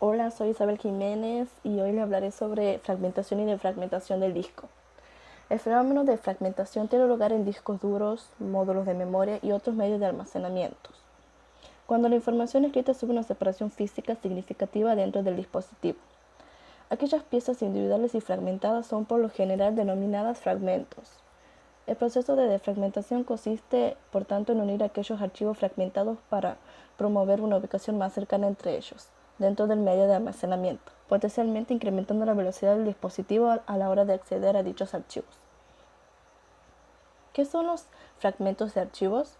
Hola, soy Isabel Jiménez y hoy le hablaré sobre fragmentación y defragmentación del disco. El fenómeno de fragmentación tiene lugar en discos duros, módulos de memoria y otros medios de almacenamiento, cuando la información escrita sufre una separación física significativa dentro del dispositivo. Aquellas piezas individuales y fragmentadas son por lo general denominadas fragmentos. El proceso de defragmentación consiste, por tanto, en unir aquellos archivos fragmentados para promover una ubicación más cercana entre ellos, dentro del medio de almacenamiento, potencialmente incrementando la velocidad del dispositivo a la hora de acceder a dichos archivos. ¿Qué son los fragmentos de archivos?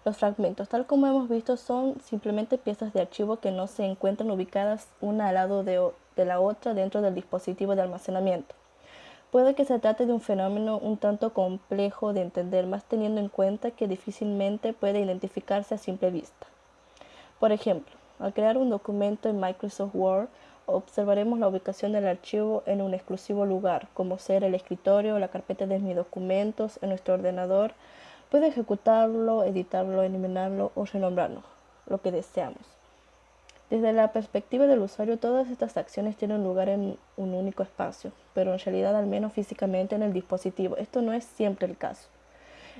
Los fragmentos, tal como hemos visto, son simplemente piezas de archivo que no se encuentran ubicadas una al lado de la otra dentro del dispositivo de almacenamiento. Puede que se trate de un fenómeno un tanto complejo de entender, más teniendo en cuenta que difícilmente puede identificarse a simple vista. Por ejemplo, al crear un documento en Microsoft Word, observaremos la ubicación del archivo en un exclusivo lugar, como ser el escritorio, la carpeta de mis documentos, en nuestro ordenador. Puede ejecutarlo, editarlo, eliminarlo o renombrarlo, lo que deseamos. Desde la perspectiva del usuario, todas estas acciones tienen lugar en un único espacio, pero en realidad al menos físicamente en el dispositivo. Esto no es siempre el caso.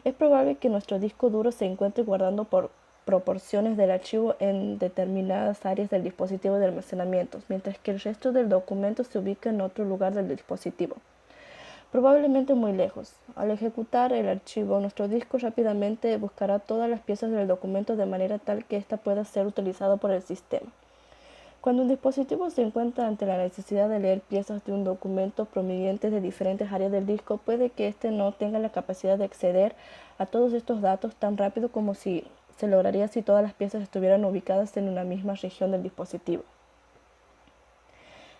Es probable que nuestro disco duro se encuentre guardando por proporciones del archivo en determinadas áreas del dispositivo de almacenamiento, mientras que el resto del documento se ubica en otro lugar del dispositivo, probablemente muy lejos. Al ejecutar el archivo, nuestro disco rápidamente buscará todas las piezas del documento de manera tal que ésta pueda ser utilizada por el sistema. Cuando un dispositivo se encuentra ante la necesidad de leer piezas de un documento provenientes de diferentes áreas del disco, puede que éste no tenga la capacidad de acceder a todos estos datos tan rápido como si se lograría si todas las piezas estuvieran ubicadas en una misma región del dispositivo.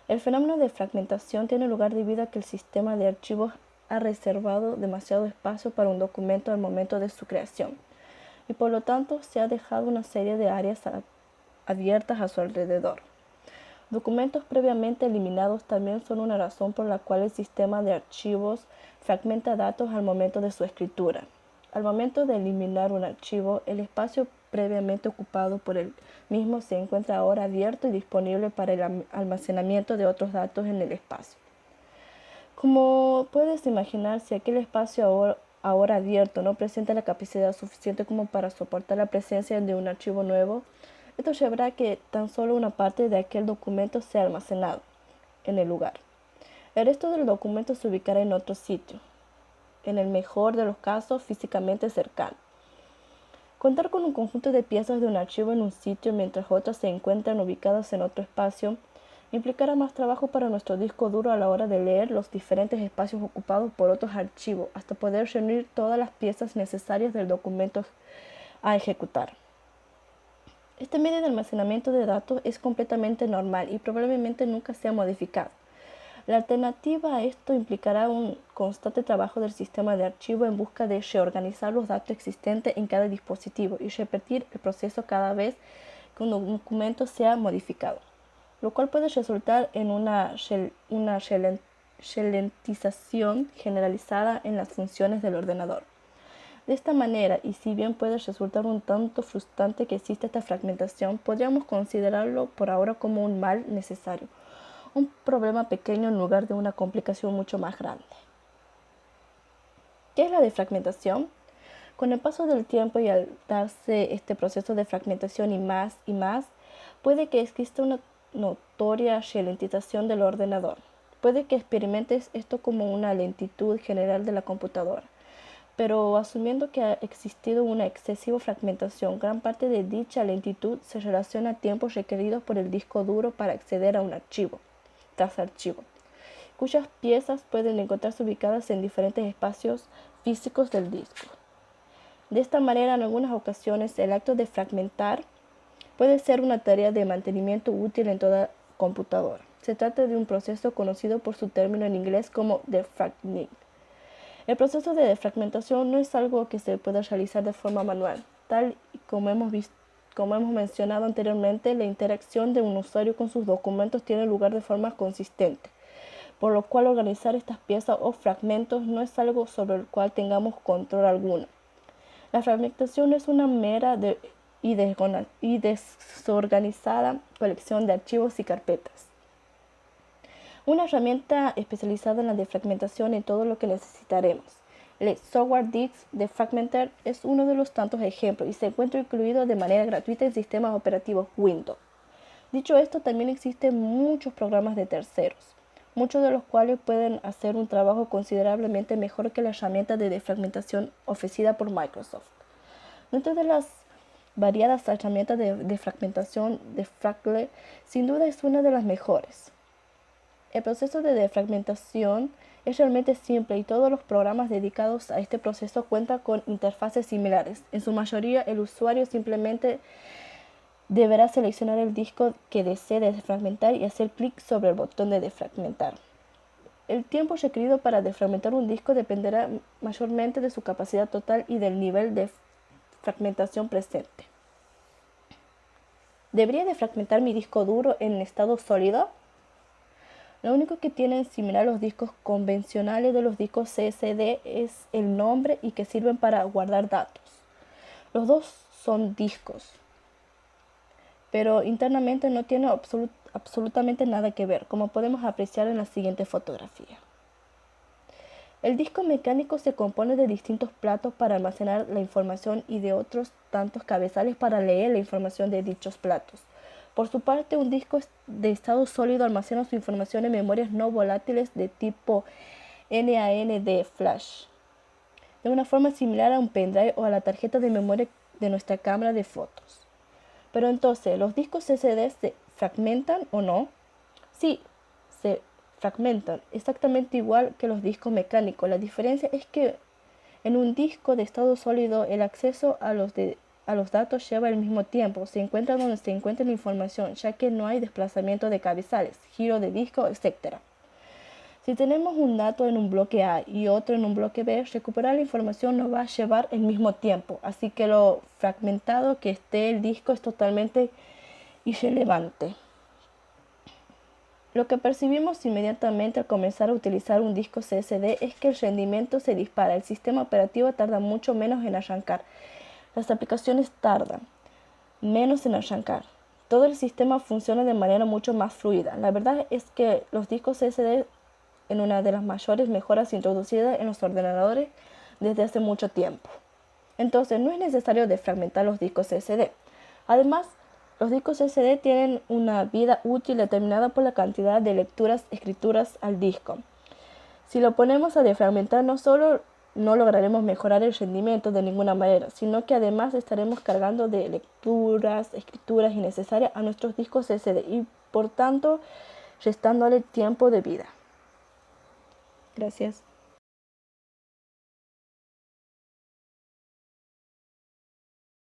El fenómeno de fragmentación tiene lugar debido a que el sistema de archivos ha reservado demasiado espacio para un documento al momento de su creación, y por lo tanto se ha dejado una serie de áreas abiertas a su alrededor. Documentos previamente eliminados también son una razón por la cual el sistema de archivos fragmenta datos al momento de su escritura. Al momento de eliminar un archivo, el espacio previamente ocupado por el mismo se encuentra ahora abierto y disponible para el almacenamiento de otros datos en el espacio. Como puedes imaginar, si aquel espacio ahora abierto no presenta la capacidad suficiente como para soportar la presencia de un archivo nuevo, esto llevará a que tan solo una parte de aquel documento sea almacenado en el lugar. El resto del documento se ubicará en otro sitio, en el mejor de los casos físicamente cercano. Contar con un conjunto de piezas de un archivo en un sitio mientras otras se encuentran ubicadas en otro espacio implicará más trabajo para nuestro disco duro a la hora de leer los diferentes espacios ocupados por otros archivos hasta poder reunir todas las piezas necesarias del documento a ejecutar. Este medio de almacenamiento de datos es completamente normal y probablemente nunca sea modificado. La alternativa a esto implicará un constante trabajo del sistema de archivo en busca de reorganizar los datos existentes en cada dispositivo y repetir el proceso cada vez que un documento sea modificado, lo cual puede resultar en una ralentización generalizada en las funciones del ordenador. De esta manera, y si bien puede resultar un tanto frustrante que exista esta fragmentación, podríamos considerarlo por ahora como un mal necesario, un problema pequeño en lugar de una complicación mucho más grande. ¿Qué es la defragmentación? Con el paso del tiempo y al darse este proceso de fragmentación y más, puede que exista una notoria ralentización del ordenador. Puede que experimentes esto como una lentitud general de la computadora. Pero asumiendo que ha existido una excesiva fragmentación, gran parte de dicha lentitud se relaciona a tiempos requeridos por el disco duro para acceder a un archivo, tras archivo, cuyas piezas pueden encontrarse ubicadas en diferentes espacios físicos del disco. De esta manera, en algunas ocasiones, el acto de fragmentar puede ser una tarea de mantenimiento útil en toda computadora. Se trata de un proceso conocido por su término en inglés como defragmenting. El proceso de defragmentación no es algo que se pueda realizar de forma manual. Tal y como hemos mencionado anteriormente, la interacción de un usuario con sus documentos tiene lugar de forma consistente, por lo cual organizar estas piezas o fragmentos no es algo sobre el cual tengamos control alguno. La fragmentación no es una mera y desorganizada colección de archivos y carpetas. Una herramienta especializada en la defragmentación y todo lo que necesitaremos. El software Disk Defragmenter es uno de los tantos ejemplos y se encuentra incluido de manera gratuita en sistemas operativos Windows. Dicho esto, también existen muchos programas de terceros, muchos de los cuales pueden hacer un trabajo considerablemente mejor que la herramienta de defragmentación ofrecida por Microsoft. Dentro de las variadas herramientas de defragmentación, Defragler sin duda es una de las mejores. El proceso de defragmentación es realmente simple y todos los programas dedicados a este proceso cuentan con interfaces similares. En su mayoría, el usuario simplemente deberá seleccionar el disco que desee defragmentar y hacer clic sobre el botón de defragmentar. El tiempo requerido para defragmentar un disco dependerá mayormente de su capacidad total y del nivel de fragmentación presente. ¿Debería defragmentar mi disco duro en estado sólido? Lo único que tienen similar a los discos convencionales de los discos CSD es el nombre y que sirven para guardar datos. Los dos son discos, pero internamente no tienen absolutamente nada que ver, como podemos apreciar en la siguiente fotografía. El disco mecánico se compone de distintos platos para almacenar la información y de otros tantos cabezales para leer la información de dichos platos. Por su parte, un disco de estado sólido almacena su información en memorias no volátiles de tipo NAND flash, de una forma similar a un pendrive o a la tarjeta de memoria de nuestra cámara de fotos. Pero entonces, ¿los discos SD se fragmentan o no? Sí, se fragmentan, exactamente igual que los discos mecánicos. La diferencia es que en un disco de estado sólido el acceso a los datos lleva el mismo tiempo, se encuentra donde se encuentra la información, ya que no hay desplazamiento de cabezales, giro de disco, etc. Si tenemos un dato en un bloque A y otro en un bloque B, recuperar la información no va a llevar el mismo tiempo, así que lo fragmentado que esté el disco es totalmente irrelevante. Lo que percibimos inmediatamente al comenzar a utilizar un disco CSD es que el rendimiento se dispara, el sistema operativo tarda mucho menos en arrancar, las aplicaciones tardan menos en arrancar. Todo el sistema funciona de manera mucho más fluida. La verdad es que los discos CSD en una de las mayores mejoras introducidas en los ordenadores desde hace mucho tiempo. Entonces, no es necesario defragmentar los discos SSD. Además, los discos SSD tienen una vida útil determinada por la cantidad de lecturas, escrituras al disco. Si lo ponemos a defragmentar, no solo no lograremos mejorar el rendimiento de ninguna manera, sino que además estaremos cargando de lecturas, escrituras innecesarias a nuestros discos SSD y, por tanto, restándole tiempo de vida. Gracias.